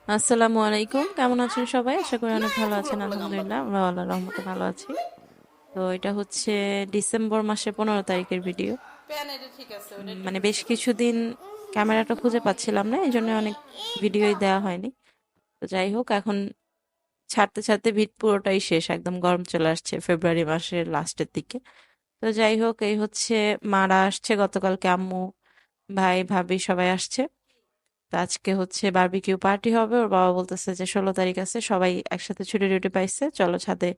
আসসালামু আলাইকুম, কেমন আছেন সবাই? আশা করি অনেক ভালো আছেন। আলহামদুলিল্লাহ, আমরা আল্লাহর রহমতে ভালো আছি। তো এটা হচ্ছে ডিসেম্বর মাসের 15 তারিখের ভিডিও। মানে বেশ কিছুদিন ক্যামেরাটা খুঁজে পাচ্ছিলাম না, এই জন্য অনেক ভিডিওই দেওয়া হয়নি। তো যাই হোক, এখন ছাড়তে ছাড়তে ভিড পুরোটাই শেষ, একদম গরম চলে আসছে ফেব্রুয়ারি মাসের লাস্টের দিকে। তো যাই হোক, এই হচ্ছে মারা আসছে গতকালকে, আম্মু ভাই ভাবি সবাই আসছে। তো আজকে হচ্ছে বারবিকিউ পার্টি হবে। ওর বাবা বলতেছে যে 16 তারিখ আছে, সবাই একসাথে ছুটি টুটি পাইছে, চলো ছাদে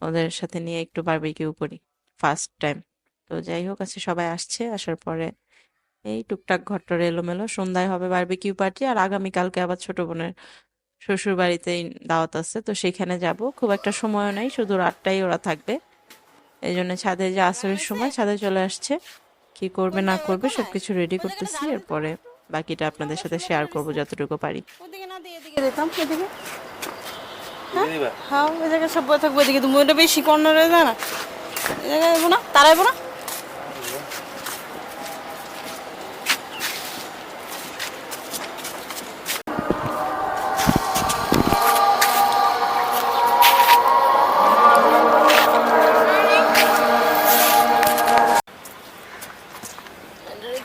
ওদের সাথে নিয়ে একটু বারবিকিউ করি, ফার্স্ট টাইম। তো যাই হোক, আছে সবাই আসছে, আসার পরে এই টুকটাক ঘরটর এলোমেলো, সন্ধ্যায় হবে বারবিকিউ পার্টি। আর আগামীকালকে আবার ছোট বোনের শ্বশুর বাড়িতেই দাওয়াত আছে, তো সেখানে যাব। খুব একটা সময়ও নাই, শুধু রাতটাই ওরা থাকবে। এই জন্য ছাদে যে আসরের সময় ছাদে চলে আসছে, কি করবে না করবে সবকিছু রেডি করতেছি। এরপরে বাকিটা আপনাদের সাথে শেয়ার করবো যতটুকু পারি। ওদিকে না দিয়ে এদিকে দিতাম এদিকে। হ্যাঁ ওই জায়গায় সব বই থাকবো, এদিকে তুমি ওইটা বেশি কর্নার হয়ে যায় না, এই জায়গায় আইবো না, তারাইবো না।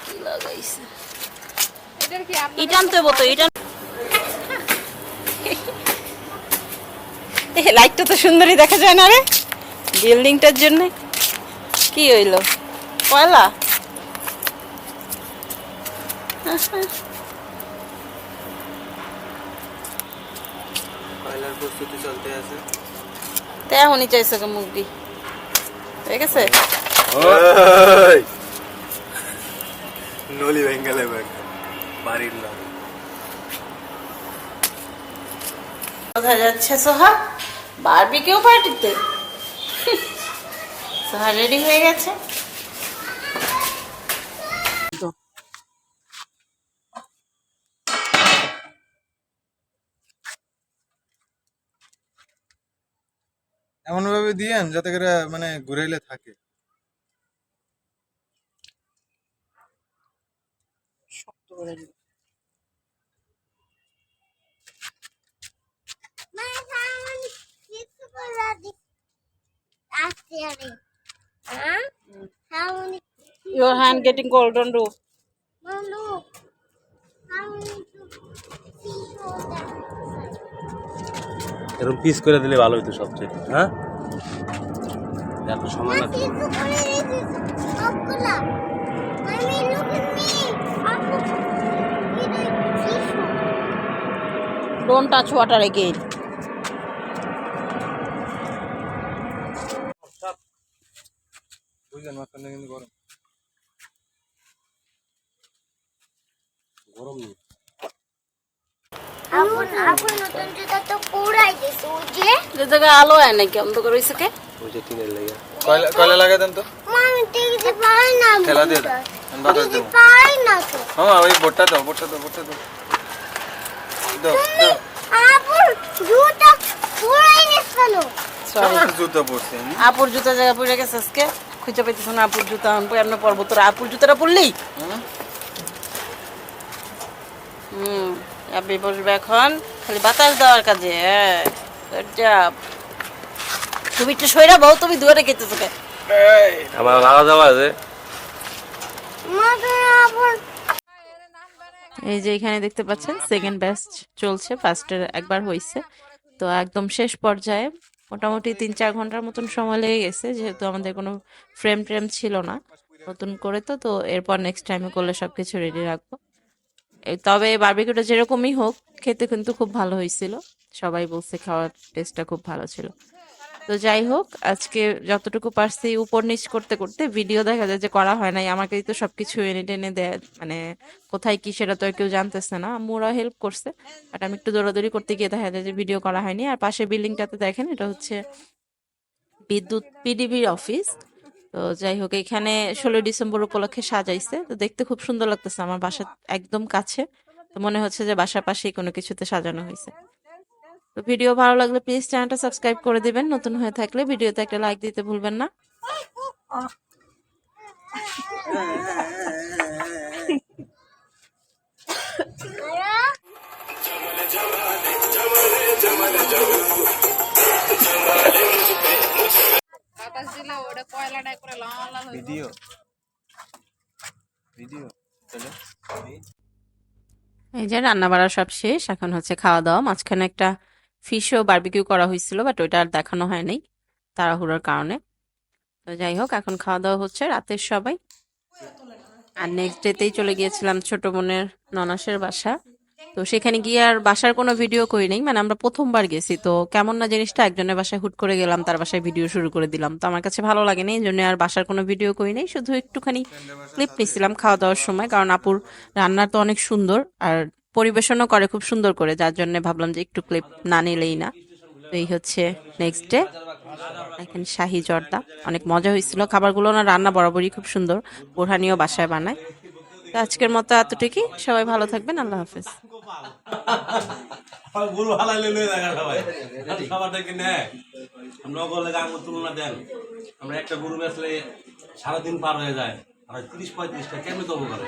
কি লাগাইছে ইটা আনতে হইব তো, ইটা লাইটটা তো সুন্দরই দেখা যায় না রে বিল্ডিংটার জন্য। কি হইলো পয়লা? পয়লার প্রস্তুতি চলতে আছে। তে এখনই চাইছো কে মুখ দি হয়ে গেছে? ওই নলি বেঙ্গালে বাড়ির লোক কোথায় যাচ্ছে সোহা? বারবিকিউ পার্টিতে। সোহা রেডি হয়ে গেছে। এমন ভাবে দিয়েন যাতে করে মানে ঘুরাইলে থাকে। শক্ত করে দিও। Your hand getting cold, don't do. এরকম পিস করে দিলে ভালো হতো সবচেয়ে, হ্যাঁ? এত সময় লাগবে। Don't touch water again. বুঝলেন মাঝখানে কিন্তু গরম গরম নেই। যে জায়গায় আলো হয় নাকি অন্ধকার হয়েছে কে? ওই যে টিনের লেগে কয়লা লাগাই দেন তো, ঠেলা দিয়ে দেন, আমি বাতাস দেবো। হ্যাঁ ওই বোটটা দাও, বোটটা দাও, বোটটা দাও, দাও দাও। Sorry. আমার জুতো পরছে আমি। আপুর জুতা জায়গা পড়ে গেছে আজকে, খুঁজে পাইতেছ না আপুর জুতা। এমন পরবো তোরা আপুর জুতাটা পরলি। আপনি বসবে এখন খালি বাতাস দেওয়ার কাজে। হ্যাঁ good job. তুমি একটু সইরা বউ, তুমি দুয়ারে খেতেছো কে? আমার লাগা যাওয়া আছে। এই যে এখানে দেখতে পাচ্ছেন সেকেন্ড ব্যাচ চলছে, ফার্স্টের একবার হয়েছে। তো একদম শেষ পর্যায়ে মোটামুটি 3-4 ঘন্টার মতন সময় লেগে গেছে, যেহেতু আমাদের কোনো ফ্রেম ট্রেম ছিল না নতুন করে। তো তো এরপর নেক্সট টাইমে করলে সবকিছু রেডি রাখবো। তবে বারবিকিউটা যেরকমই হোক, খেতে কিন্তু খুব ভালো হয়েছিল। সবাই বলছে খাওয়ার টেস্টটা খুব ভালো ছিল। তো যাই হোক, আজকে যতটুকু পারছি উপর নিচ করতে করতে ভিডিও দেখা যায় যে করা হয় নাই। আমাকে তো সবকিছু এনে টেনে দেয়, মানে কোথায় কি সেটা তো আর কেউ জানতেছে না। আম্মুরা হেল্প করছে, বাট আমি একটু দৌড়াদৌড়ি করতে গিয়ে দেখা যায় যে ভিডিও করা হয়নি। আর পাশে বিল্ডিংটাতে দেখেন, এটা হচ্ছে বিদ্যুৎ পিডিবির অফিস। তো যাই হোক, এখানে 16 ডিসেম্বর উপলক্ষে সাজাইছে, তো দেখতে খুব সুন্দর লাগতেছে। আমার বাসা একদম কাছে, তো মনে হচ্ছে যে বাসার পাশেই কোনো কিছুতে সাজানো হয়েছে। তো ভিডিও ভালো লাগলে প্লিজ চ্যানেলটা সাবস্ক্রাইব করে দিবেন, নতুন হয়ে থাকলে ভিডিওতে একটা লাইক দিতে ভুলবেন না। ভিডিও ভিডিও চলো এই যে রান্না বাড়া সব শেষ, এখন হচ্ছে খাওয়া দাওয়া। মাঝখানে একটা ফিশও বারবিকিউ করা হয়েছিল, বাট ওইটা আর দেখানো হয় নাই তাড়াহুড়োর কারণে। তো যাই হোক, এখন খাওয়া দাওয়া হচ্ছে রাতের সবাই। আর নেক্সট ডেতেই চলে গিয়েছিলাম ছোট বোনের ননাসের বাসা। তো সেখানে গিয়ে আর বাসার কোনো ভিডিও করি নাই, মানে আমরা প্রথমবার গেছি, তো কেমন না জিনিসটা, একজনের বাসায় হুট করে গেলাম, তার বাসায় ভিডিও শুরু করে দিলাম, তো আমার কাছে ভালো লাগেনি, এই জন্য আর বাসার কোনো ভিডিও করি নাই, শুধু একটুখানি ক্লিপ নিছিলাম খাওয়া দাওয়ার সময়, কারণ আপুর রান্না তো অনেক সুন্দর আর পরিবেশনও করে খুব সুন্দর করে, যার জন্য ভাবলাম যে একটু ক্লিপ না নিলেই না। তো এই হচ্ছে নেক্সট ডে। এখানে শাহি জর্দা, অনেক মজা হয়েছিল খাবারগুলো, না রান্না বরাবরই খুব সুন্দর, বোরহানিও বাসায় বানায়। তো আজকের মতো এতটুকুই, সবাই ভালো থাকবেন, আল্লাহ হাফেজ। গরু হালাইলে লয়ে দেখা সবাই সবার থেকে নেয় নগলে আঙুর তুলনা দেন আমরা একটা গরু বেচলে সারাদিন পার হয়ে যায় আর 30-35টা কেমনি তবু করে